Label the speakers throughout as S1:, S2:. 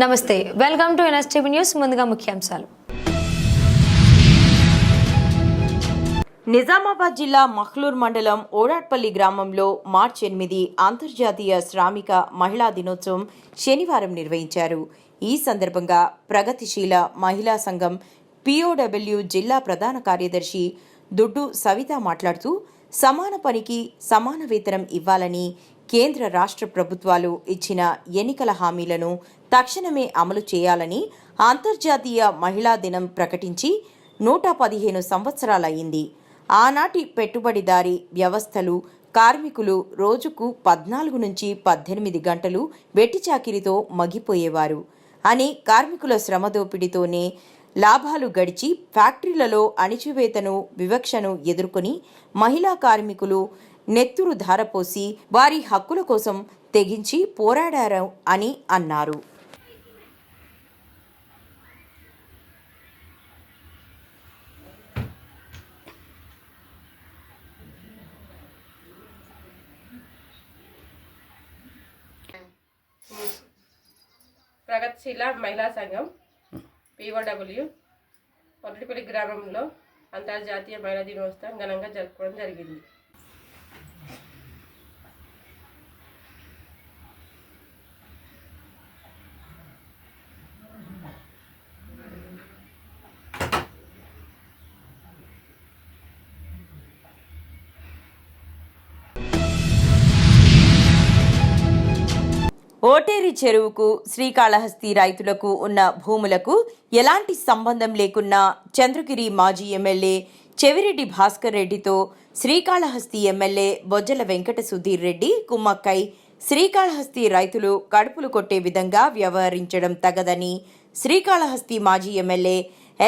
S1: నమస్తే, welcome to NSTV news. ముందుగా ముఖ్యాంశాలు.
S2: నిజామాబాద్ జిల్లా మఖ్లూర్ మండలం ఓడాట్పల్లి గ్రామంలో మార్చి 8 అంతర్జాతీయ శ్రామిక మహిళా దినోత్సవం శనివారం నిర్వహించారు. ఈ సందర్భంగా ప్రగతిశీల మహిళా సంఘం POW జిల్లా ప్రధాన కార్యదర్శి దుడ్డు సవిత మాట్లాడుతూ సమాన పనికి సమాన వేతనం ఇవ్వాలని కేంద్ర రాష్ట్ర ప్రభుత్వాలు ఇచ్చిన ఎన్నికల హామీలను తక్షణమే అమలు చేయాలని అంతర్జాతీయ మహిళా దినం ప్రకటించి 115 సంవత్సరాలయ్యింది. ఆనాటి పెట్టుబడిదారీ వ్యవస్థలు కార్మికులు రోజుకు 14 నుంచి 18 గంటలు వెట్టిచాకిరితో మగ్గిపోయేవారు అని, కార్మికుల శ్రమదోపిడితోనే లాభాలు గడిచి ఫ్యాక్టరీలలో అణిచివేతను వివక్షను ఎదుర్కొని మహిళా కార్మికులు నెత్తురు ధారపోసి వారి హక్కుల కోసం తెగించి పోరాడారు అని అన్నారు.
S3: ప్రగతిశీల మహిళా సంఘం POW పొరటిపల్లి గ్రామంలో అంతర్జాతీయ మహిళా దినోత్సవం ఘనంగా జరుపుకోవడం జరిగింది.
S2: ఓటేరి చెరువుకు శ్రీకాళహస్తి రైతులకు ఉన్న భూములకు ఎలాంటి సంబంధం లేకున్నా చంద్రగిరి మాజీ ఎమ్మెల్యే చెవిరెడ్డి భాస్కర్ రెడ్డితో శ్రీకాళహస్తి ఎమ్మెల్యే బొజ్జల వెంకట సుధీర్ రెడ్డి కుమ్మక్కై శ్రీకాళహస్తి రైతులు కడుపులు కొట్టే విధంగా వ్యవహరించడం తగదని శ్రీకాళహస్తి మాజీ ఎమ్మెల్యే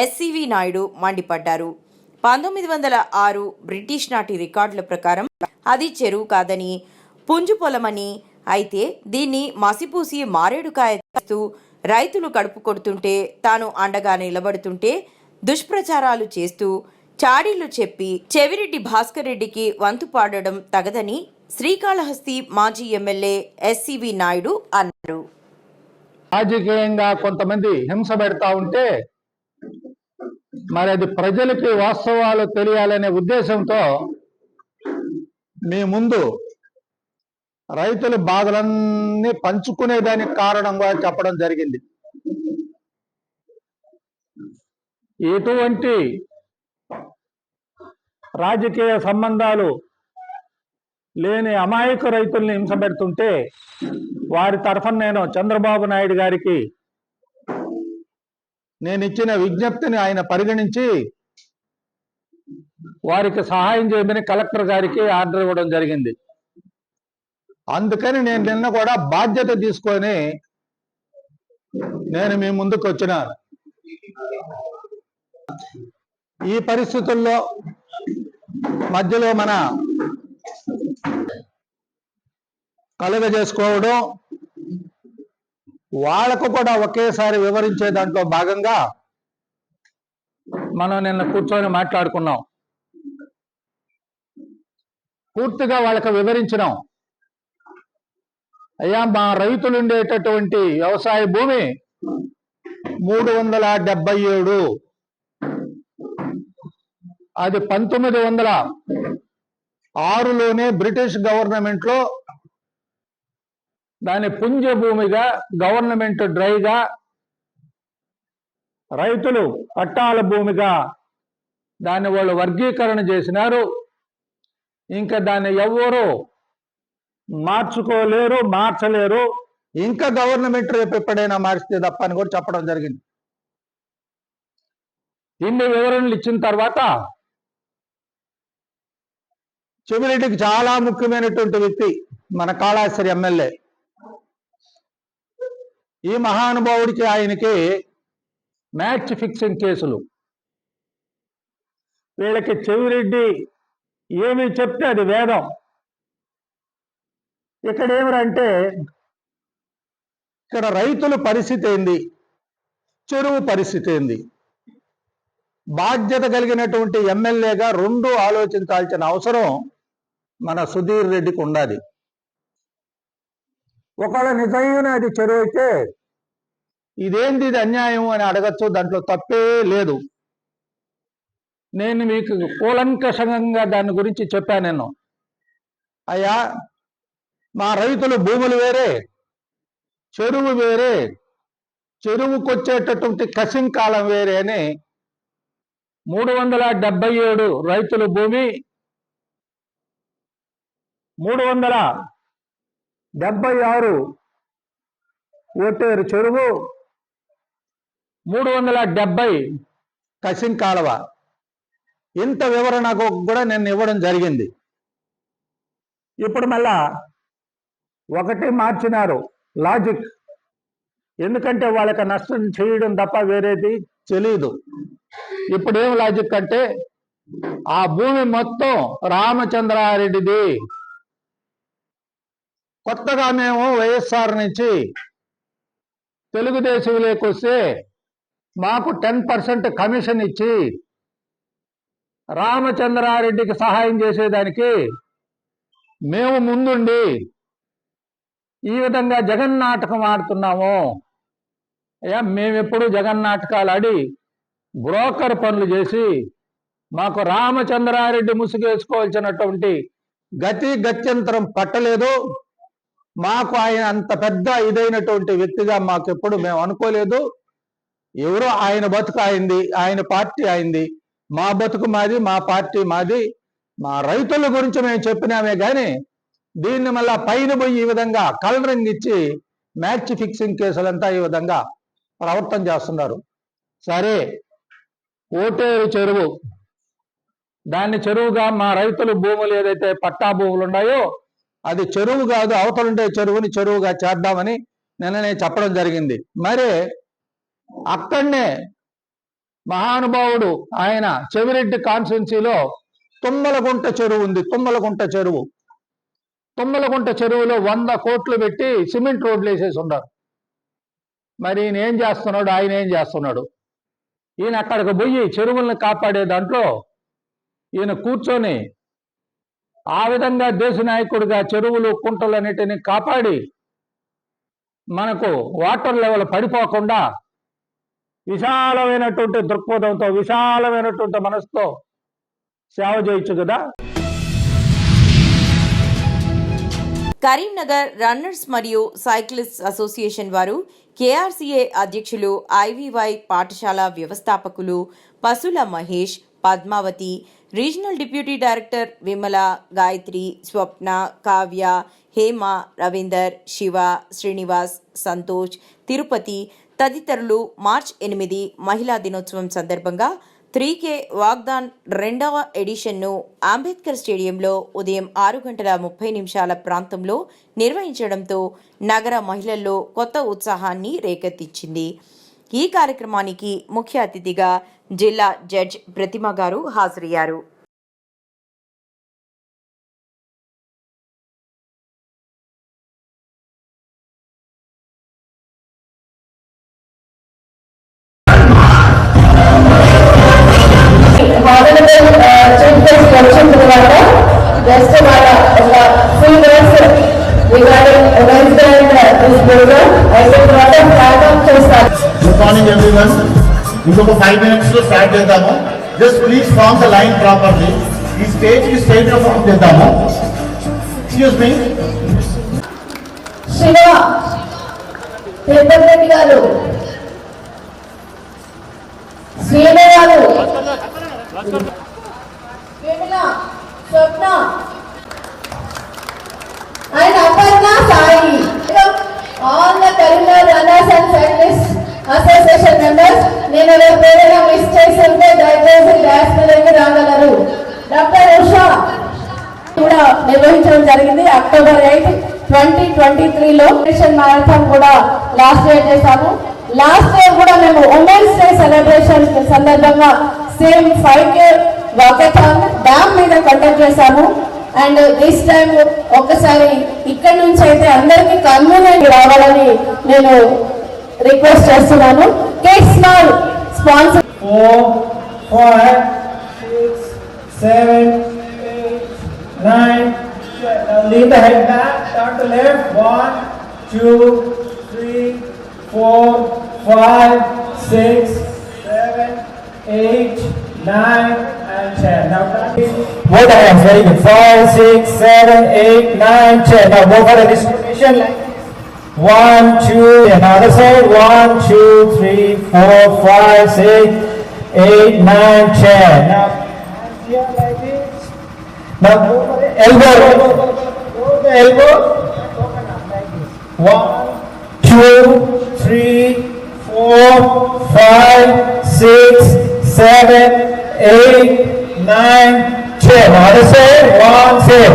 S2: SCV నాయుడు మండిపడ్డారు. 1906 బ్రిటిష్ నాటి రికార్డుల ప్రకారం అది చెరువు కాదని, పుంజు పొలమని, అయితే దీన్ని మసిపూసి మారేడుకాయ చేస్తూ రైతులు కడుపు కొడుతుంటే తాను అండగా నిలబడుతుంటే దుష్ప్రచారాలు చేస్తూ చాడీలు చెప్పి చెవిరెడ్డి భాస్కర్ రెడ్డికి వంతు పాడడం తగదని శ్రీకాళహస్తి మాజీ ఎమ్మెల్యే SCV నాయుడు అన్నారు.
S4: రాజకీయంగా కొంతమంది హింస పెడతా ఉంటే మరి అది ప్రజలకి వాస్తవాలు తెలియాలనే ఉద్దేశంతో మీ ముందు రైతుల బాధలన్నీ పంచుకునేదానికి కారణంగా చెప్పడం జరిగింది. ఎటువంటి రాజకీయ సంబంధాలు లేని అమాయక రైతుల్ని హింస పెడుతుంటే వారి తరఫున నేను చంద్రబాబు నాయుడు గారికి నేను ఇచ్చిన విజ్ఞప్తిని ఆయన పరిగణించి వారికి సహాయం చేయమని కలెక్టర్ గారికి ఆర్డర్ ఇవ్వడం జరిగింది. అందుకని నేను నిన్న కూడా బాధ్యత తీసుకొని నేను మీ ముందుకు వచ్చినాను. ఈ పరిస్థితుల్లో మధ్యలో మన కలుగజేసుకోవడం, వాళ్ళకు కూడా ఒకేసారి వివరించే దాంట్లో భాగంగా మనం నిన్న కూర్చొని మాట్లాడుకున్నాం. పూర్తిగా వాళ్ళకు వివరించినాం. అయ్యా, మా రైతులు ఉండేటటువంటి వ్యవసాయ భూమి 377, అది 1906లోనే బ్రిటిష్ గవర్నమెంట్లో దాని పుంజ భూమిగా గవర్నమెంట్ డ్రైగా, రైతులు పట్టాల భూమిగా దాన్ని వాళ్ళు వర్గీకరణ చేసినారు. ఇంకా దాన్ని ఎవ్వరూ మార్చుకోలేరు, మార్చలేరు. ఇంకా గవర్నమెంట్ రేపు ఎప్పుడైనా మార్చితే తప్ప అని కూడా చెప్పడం జరిగింది. ఇన్ని వివరణలు ఇచ్చిన తర్వాత చెవిరెడ్డికి చాలా ముఖ్యమైనటువంటి వ్యక్తి మన కాళాశ్రీ ఎమ్మెల్యే. ఈ మహానుభావుడికి ఆయనకి మ్యాచ్ ఫిక్సింగ్ కేసులు. వీళ్ళకి చెవిరెడ్డి ఏమి చెప్తే అది వేదం. ఇక్కడ ఏమిరంటే, ఇక్కడ రైతుల పరిస్థితి ఏంది, చెరువు పరిస్థితి ఏంది, బాధ్యత కలిగినటువంటి ఎమ్మెల్యేగా రెండు ఆలోచించాల్సిన అవసరం మన సుధీర్ రెడ్డికి ఉండాలి. ఒకవేళ నిజంగానే అది చెరువు అయితే ఇదేంది ఇది అన్యాయం అని అడగచ్చు, దాంట్లో తప్పే లేదు. నేను మీకు కూలంకషంగా దాని గురించి చెప్పాను. నేను అయ్యా, మా రైతుల భూములు వేరే, చెరువు వేరే, చెరువుకొచ్చేటటువంటి కసింకాలం వేరే అని 377 రైతుల భూమి, 376 ఓటేరు చెరువు, 370 కసింకాలవ, ఇంత వివరణ కూడా నేను ఇవ్వడం జరిగింది. ఇప్పుడు మళ్ళా ఒకటి మార్చినారు లాజిక్. ఎందుకంటే వాళ్ళకి నష్టం చేయడం తప్ప వేరేది తెలియదు. ఇప్పుడు ఏం లాజిక్ అంటే, ఆ భూమి మొత్తం రామచంద్రారెడ్డిది. కొత్తగా మేము వైఎస్ఆర్ నుంచి తెలుగుదేశంలోకి వస్తే మాకు 10% కమిషన్ ఇచ్చి రామచంద్రారెడ్డికి సహాయం చేసేదానికి మేము ముందుండి ఈ విధంగా జగన్నాటకం ఆడుతున్నాము. అయ్యా, మేమెప్పుడు జగన్నాటకాలు ఆడి బ్రోకర్ పనులు చేసి మాకు రామచంద్రారెడ్డి ముసుగేసుకోవాల్సినటువంటి గత్యంతరం పట్టలేదు. మాకు ఆయన అంత పెద్ద ఇదైనటువంటి వ్యక్తిగా మాకెప్పుడు మేము అనుకోలేదు. ఎవరో ఆయన బతుకు అయింది, ఆయన పార్టీ అయింది, మా బతుకు మాది, మా పార్టీ మాది, మా రైతుల గురించి మేము చెప్పినామే కానీ దీన్ని మళ్ళా పైన పోయి ఈ విధంగా కలరింగ్ ఇచ్చి మ్యాచ్ ఫిక్సింగ్ కేసులంతా ఈ విధంగా ప్రవర్తన చేస్తున్నారు. సరే, ఓటేరు చెరువు, దాన్ని చెరువుగా మా రైతుల భూములు ఏదైతే పట్టా భూములు ఉన్నాయో అది చెరువు కాదు, అవతలుండే చెరువుని చెరువుగా చేద్దామని నిన్ననే చెప్పడం జరిగింది. మరి అక్కడనే మహానుభావుడు ఆయన చెవిరెడ్డి కాన్స్టిట్యున్సీలో తుమ్మలగుంట చెరువు ఉంది. తుమ్మలగుంట చెరువులో 100 కోట్లు పెట్టి సిమెంట్ రోడ్లు వేసేసి ఉన్నారు. మరి ఈయన ఏం చేస్తున్నాడు, ఆయన ఏం చేస్తున్నాడు? ఈయన అక్కడికి పోయి చెరువులను కాపాడే దాంట్లో ఈయన కూర్చొని ఆ విధంగా దేశ నాయకుడిగా చెరువులు కుంటలన్నిటిని కాపాడి మనకు వాటర్ లెవెల్ పడిపోకుండా విశాలమైనటువంటి దృక్పథంతో, విశాలమైనటువంటి మనసుతో సేవ చేయొచ్చు కదా.
S2: కరీంనగర్ రన్నర్స్ మరియు సైక్లిస్ట్ అసోసియేషన్ వారు కేఆర్సీఏ అధ్యక్షులు, ఐవీవై పాఠశాల వ్యవస్థాపకులు Pasula Mahesh, Padmavati, regional deputy director Vimala, Gayatri, Swapna, Kavya, Hema, Ravinder, Shiva, Srinivas, Santosh, Tirupati తదితరులు మార్చ్ 8 మహిళా దినోత్సవం సందర్భంగా 3K వాగ్దాన్ 2వ ఎడిషన్ను అంబేద్కర్ స్టేడియంలో ఉదయం 6:30 ప్రాంతంలో నిర్వహించడంతో నగర మహిళల్లో కొత్త ఉత్సాహాన్ని రేకెత్తించింది. ఈ కార్యక్రమానికి ముఖ్య అతిథిగా జిల్లా జడ్జ్ ప్రతిమ గారు హాజరయ్యారు.
S5: Good morning everyone. ఇంకొక 5 minutes లో స్టార్ట్ చేద్దాము. Just please form the line properly. ఈ స్టేజ్ కి స్టేజ్ లో ఫార్మ్ చేద్దాము. Excuse me.
S6: శివ, తిరుపతి రెడ్డి గారు, శ్రీను గారు, విమల, స్వప్న and Aparna Sai. All the Karimnagar Runners and Cyclists Association members, నేను ఎవరైనా మిస్ చేసి ఉంటే దయచేసి డాష్ దగ్గరికి రాగలరు. డాక్టర్ ఉషా కూడా నిర్వహించడం జరిగింది. అక్టోబర్ 8, 2023లో మారథాన్ కూడా లాస్ట్ ఇయర్ చేశాము. లాస్ట్ ఇయర్ కూడా మేము ఉమెన్స్ డే సెలబ్రేషన్ సందర్భంగా సేమ్ 5K వాకథాన్ డ్యామ్ మీద కండక్ట్ చేశాము. అండ్ దిస్ టైం ఒకసారి ఇక్కడ నుంచి అయితే అందరికి కమ్యూనిటీ రావాలని నేను రిక్వెస్ట్ చేస్తున్నాను. Kids small sponsor
S7: 4, 5, 6, 7, 8, 9. Now lean the head back, turn to left. 1, 2, 3, 4, 5, 6, 7, 8, 9, and 10. Now, both hands, very good. 5, 6, 7, 8, 9, 10. Now, go for the distribution. 1, 2, another side. 1, 2, 3, 4, 5, 6, 8, 9, 10. Now, hands here like this. Now, go for the elbow. Go to the elbow. Open up like this. 1, 2, 3, 4, 5, 6, 7, 8, 9, 10. Other side, 1, 10.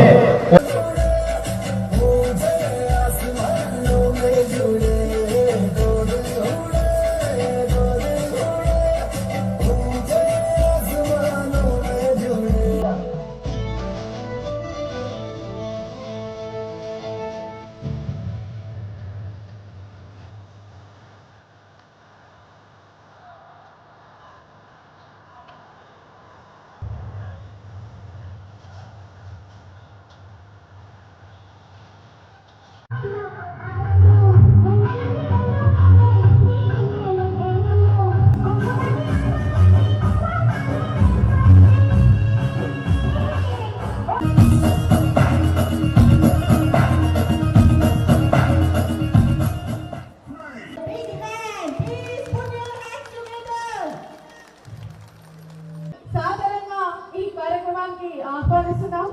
S6: సాధారణంగా ఈ కార్యక్రమానికి ఆహ్వానిస్తున్నాం.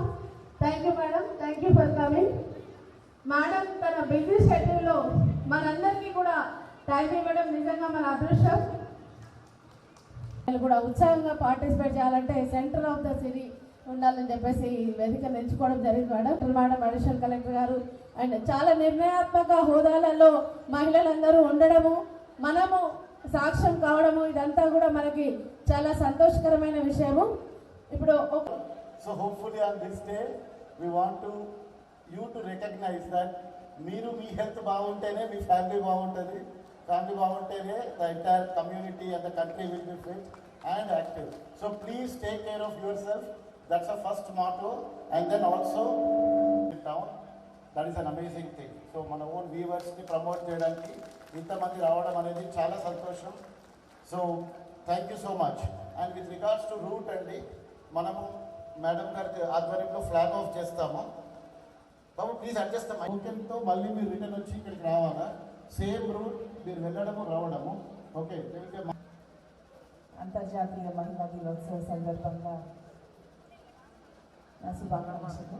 S6: Thank you madam, thank you for coming. Madam తన busy షెడ్యూల్లో మనందరికీ కూడా time ఇవ్వడం నిజంగా మన అదృష్టం. కూడా ఉత్సాహంగా పార్టిసిపేట్ చేయాలంటే సెంటర్ ఆఫ్ ద సిటీ ఉండాలని చెప్పేసి వేదికను ఎంచుకోవడం జరిగింది మేడం అడిషనల్ కలెక్టర్ గారు అండ్ చాలా నిర్ణయాత్మక హోదాలలో మహిళలందరూ ఉండడము, మనము సాక్ష్యం కావడము, ఇదంతా కూడా మనకి చాలా సంతోషకరమైన విషయము. ఇప్పుడు
S5: So hopefully on this day, we want you to recognize that మీరు మీ హెల్త్ బాగుంటేనే మీ ఫ్యామిలీ బాగుంటుంది, ఫ్యామిలీ బాగుంటేనే the entire community and the country will be fit and active. So please take care of yourself. That's the first motto. And then also down. That is an amazing thing. So మన own వ్యూవర్స్ని promote చేయడానికి ఇంతమంది రావడం అనేది చాలా సంతోషం. So thank you so much. And with regards to root అండి, మనము madam గారి ఆధ్వర్యంలో ఫ్లాగ్ ఆఫ్ చేస్తాము. బాబు ప్లీజ్ అడ్జస్ట్ ఓకేతో మళ్ళీ మీరు రిటర్న్ వచ్చి ఇక్కడికి రావాలా, సేమ్ రూట్ మీరు వెళ్ళడము రావడము. ఓకే.
S6: అంతర్జాతీయ మహిళా దినోత్సవ సందర్భంగా నా శుభాకాంక్షలు.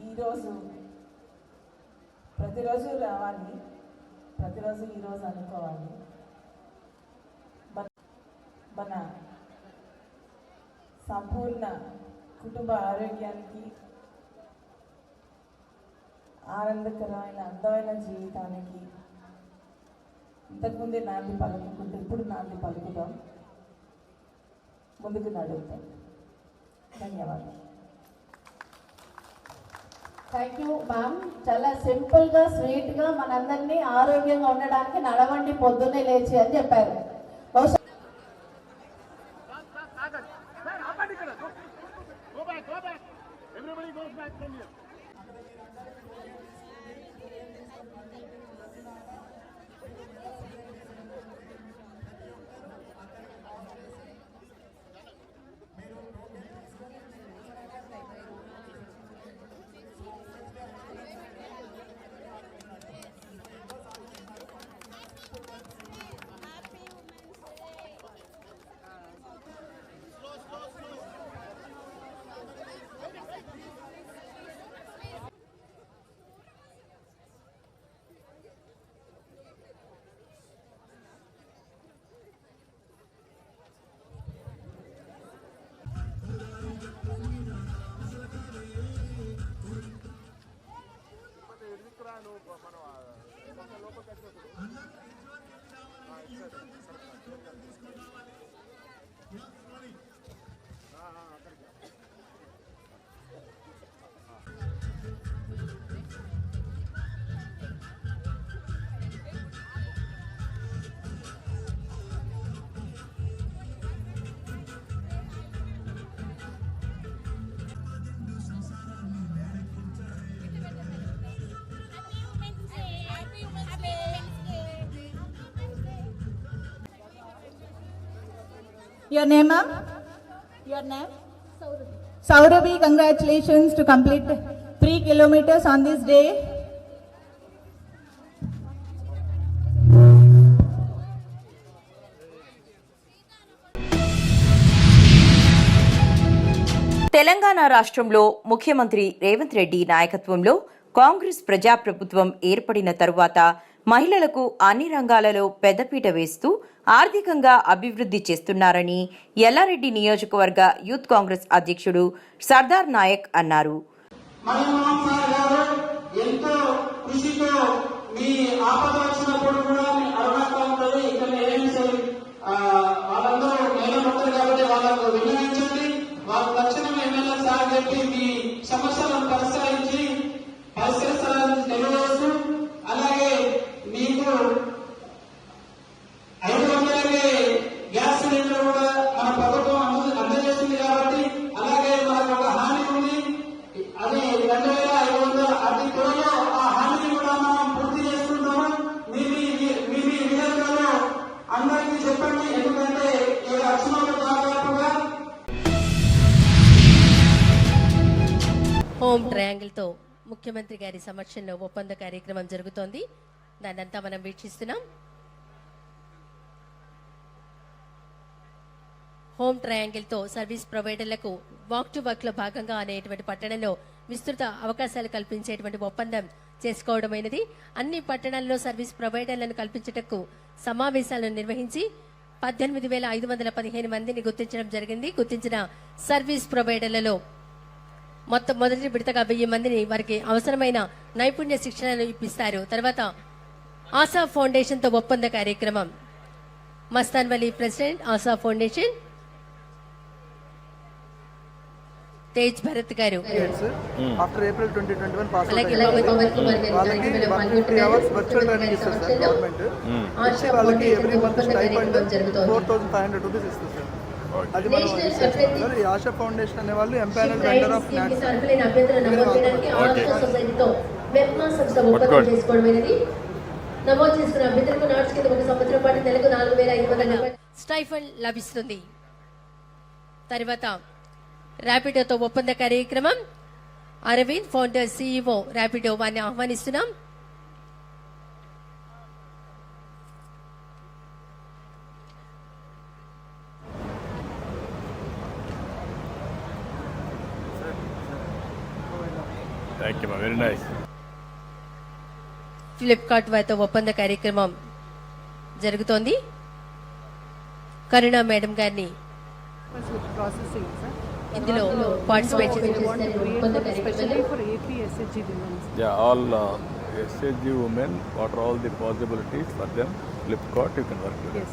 S8: ఈరోజు ప్రతిరోజు రావాలి, ప్రతిరోజు ఈరోజు అనుకోవాలి. మన సంపూర్ణ కుటుంబ ఆరోగ్యానికి, ఆనందకరమైన అందమైన జీవితానికి ఇంతకుముందే నాంది పలుకుంటే ఇప్పుడు నాంది పలుకుదాం, ముందుకు నడుద్దాం. ధన్యవాదాలు.
S6: Thank you ma'am. చాలా సింపుల్గా స్వీట్గా మనందరినీ ఆరోగ్యంగా ఉండడానికి నడవండి పొద్దున్నే లేచి అని చెప్పారు. బహుశా Your name, ma'am? Your name? Saurabi, congratulations to complete 3 kilometers on this day.
S2: Telangana రాష్ట్రంలో ముఖ్యమంత్రి రేవంత్ రెడ్డి నాయకత్వంలో కాంగ్రెస్ ప్రజాప్రభుత్వం ఏర్పడిన తరువాత మహిళలకు అన్ని రంగాలలో పెద్దపీట వేస్తూ ఆర్థికంగా అభివృద్ధి చేస్తున్నారని ఎల్లారెడ్డి నియోజకవర్గ యూత్ కాంగ్రెస్ అధ్యక్షుడు సర్దార్ నాయక్ అన్నారు.
S9: ఎంతో కృషితో మీ ఆపద వచ్చినప్పుడు కూడా అర్హత ఉంటుంది. ఇక్కడ వాళ్ళందరూ మేలపడతారు కాబట్టి వాళ్ళకు వినియోగించండి. వాళ్ళ తక్షణం ఎమ్మెల్యే సార్ చెప్పి మీ సమస్యలను పరిష్కరిస్తారని తెలియజేస్తూ, అలాగే మీకు 500కే గ్యాస్ సిలిండర్ కూడా మన ప్రభుత్వం అందజేస్తుంది కాబట్టి, అలాగే మనకు ఒక హామీ ఉంది, అది 2500 అతి త్వరలో ఆ హామీని కూడా మనం పూర్తి చేసుకుంటాము. మీ విలేజ్లలో అందరికీ చెప్పండి, ఎందుకంటే ఈ లక్షణాలు దాదాపుగా
S10: హోమ్ ట్రయాంగిల్తో ముఖ్యమంత్రి గారి సమక్షంలో ఒప్పంద కార్యక్రమం జరుగుతోంది. దాన్నంతా మనం వీక్షిస్తున్నాం. హోమ్ ట్రయాంగిల్తో సర్వీస్ ప్రొవైడర్లకు వాక్ టు వర్క్ లో భాగంగా అనేటువంటి పట్టణంలో విస్తృత అవకాశాలు కల్పించేటువంటి ఒప్పందం చేసుకోవడమైనది. అన్ని పట్టణాల్లో సర్వీస్ ప్రొవైడర్లను కల్పించటకు సమావేశాలను నిర్వహించి 18,515 మందిని గుర్తించడం జరిగింది. గుర్తించిన సర్వీస్ ప్రొవైడర్లలో మొదటి విడతగా 1000 మందిని వారికి అవసరమైన నైపుణ్య శిక్షణను ఇప్పిస్తారు. తర్వాత ఆశా ఫౌండేషన్ తో ఒప్పంద కార్యక్రమం. మస్తాన్ వలీ ప్రెసిడెంట్ ఆశా ఫౌండేషన్ తేజ్ భరత్ గారు.
S11: ఆఫ్టర్ ఏప్రిల్ 2021 పాస్
S10: అలాగే
S11: వాళ్ళకి 150 hours వర్చువల్ ట్రైనింగ్ ఇస్తారు సార్ గవర్నమెంట్. వాళ్ళకి ఎవ్రీ మంత్ స్టైపెండ్ 4,500 రూపీస్ ఇస్తారు సార్. అది మనం సార్. ఈ ఆశా ఫౌండేషన్ అనే వాళ్ళు ఎంపానల్ వెండర్ ఆఫ్ న్యాట్స్
S10: స్టైఫండ్ లభిస్తుంది. తర్వాత ర్యాపిడోతో ఒప్పంద కార్యక్రమం. అరవింద్ ఫౌండర్ సిఇఓ ర్యాపిడో వారిని ఆహ్వానిస్తున్నాం.
S12: Very nice.
S10: ఫ్లిప్కార్ట్ వారితో ఒప్పంద కార్యక్రమం జరుగుతోంది. కరుణ మేడం గారిని ఇందులో participate
S12: all SHG women, what are all the possibilities for them? Flipkart, you can work with it.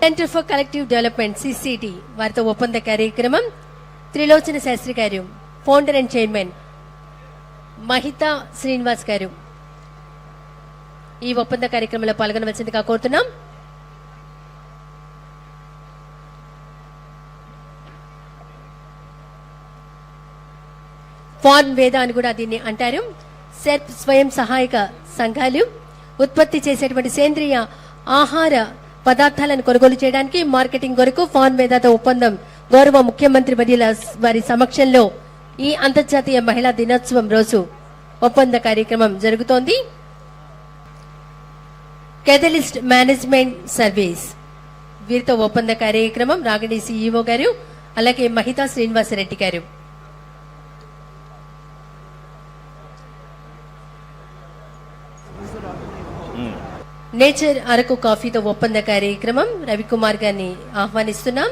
S10: Centre for collective development CCD వారితో ఒప్పంద కార్యక్రమం. త్రిలోచన శాస్త్రి గారు founder and chairman, Mahitha Srinivas గారు ఈ ఒప్పంద కార్యక్రమంలో పాల్గొనవలసిందిగా కోరుతున్నాం. ఫార్మ్ వేద అని కూడా దీన్ని అంటారు. సెల్ఫ్ స్వయం సహాయక సంఘాలు ఉత్పత్తి చేసేటువంటి సేంద్రియ ఆహార పదార్థాలను కొనుగోలు చేయడానికి మార్కెటింగ్ కొరకు ఫార్మ్ వేదతో ఒప్పందం గౌరవ ముఖ్యమంత్రి వారి సమక్షంలో ఈ అంతర్జాతీయ మహిళా దినోత్సవం రోజు ఒప్పంద కార్యక్రమం జరుగుతోంది. కెథలిస్ట్ మేనేజ్మెంట్ సర్వీస్ వీరితో ఒప్పంద కార్యక్రమం. రాగిణి సిఇఓ గారు, అలాగే మహితా శ్రీనివాసరెడ్డి గారు. నేచర్ అరకు కాఫీతో ఒప్పంద కార్యక్రమం. రవికుమార్ గారిని ఆహ్వానిస్తున్నాం.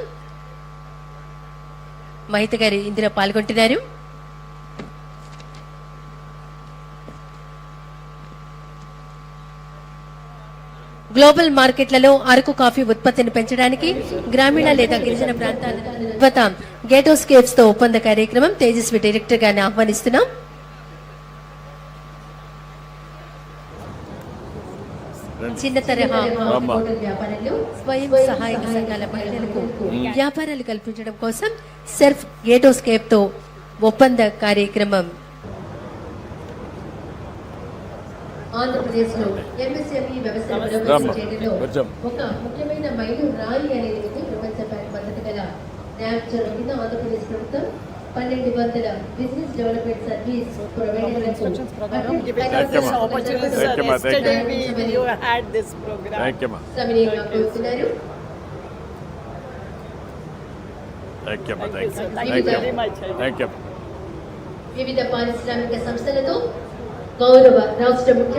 S10: మహిత గారు ఇందులో పాల్గొంటున్నారు. గ్లోబల్ మార్కెట్లలో అరకు కాఫీ ఉత్పత్తిని పెంచడానికి గ్రామీణ లేదా గిరిజన ప్రాంతాల గేటోస్ కేవ్స్ తో ఒప్పంద కార్యక్రమం. తేజస్వి డైరెక్టర్ గారిని ఆహ్వానిస్తున్నాం. చిన్న తరహా వ్యాపారాలు స్వయం సహాయక సంఘాల మహిళలకు వ్యాపారాలు కల్పించడం కోసం సెల్ఫ్ గేటోస్ కేప్ తో ఒప్పంద కార్యక్రమం. ఆంధ్రప్రదేశ్ లో ఎంఎస్ఎంఈ వ్యవస్థను బలోపేతం చేయడంలో ఒక ముఖ్యమైన మైలురాయి అనేది ప్రపంచ పద్ధతి గల న్యాక్ చొరవ కింద ఆంధ్రప్రదేశ్ ప్రభుత్వం 1200 బిజినెస్ డెవలప్మెంట్ సర్వీస్ ప్రొవైడర్లకు సమన్వయంగా కోరుతున్నారు. వివిధ పారిశ్రామిక సంస్థలతో గౌరవ రాష్ట్ర ముఖ్యమంత్రి